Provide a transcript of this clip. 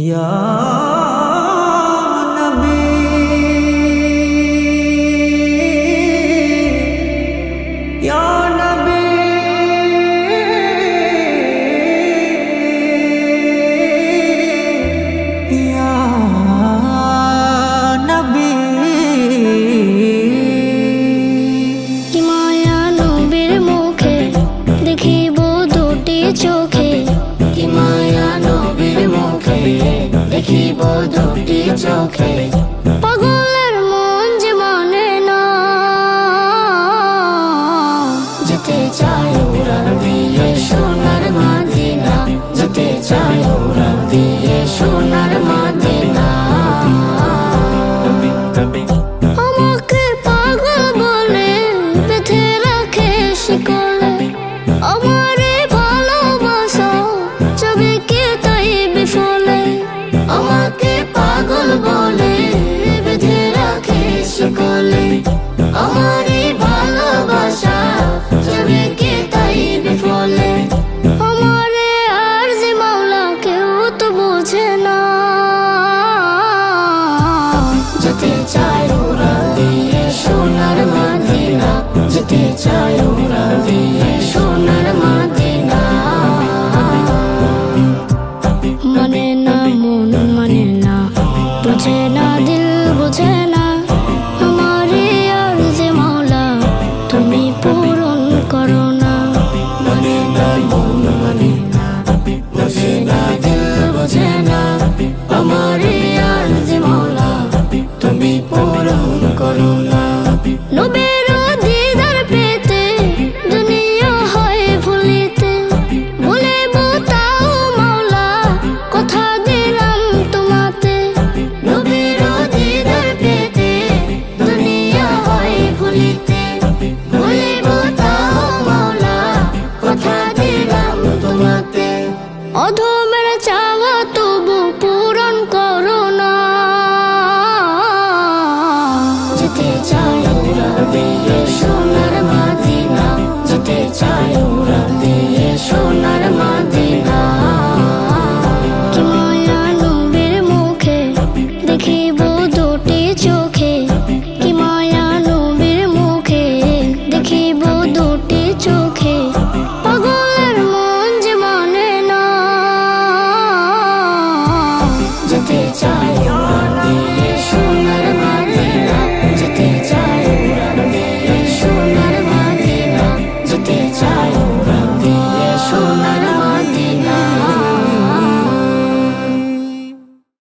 ইয়া নবী ইয়া নবী ইয়া নবী কি মায়া নবীর মুখে দেখিব দুটি চোখে, কি মায়া নবীর মুখে দেখিব দুটি চোখে। পাগলের মন যে মানে না, যেতে চায় উড়াল দিয়ে সোনার মদিনা, যেতে চায় উড়াল দিয়ে সোনার মদিনা। আমাকে পাগল বলে বেঁধে রাখে শিকলে, আমারে ভালোবাসা যাবে কি তাই বিফলে। আমাকে পাগল বলে বেঁধে রাখে শিকলে, আমারই ভালোবাসা যাবে কি তাই বিফলে। আমারে আর যে মাওলা কেউ তো বোঝে না, যেতে চায় উড়াল দিয়ে সোনার মদিনা, যেতে চায় উড়াল দিয়ে সোনার মদিনা। মানে না মন মানে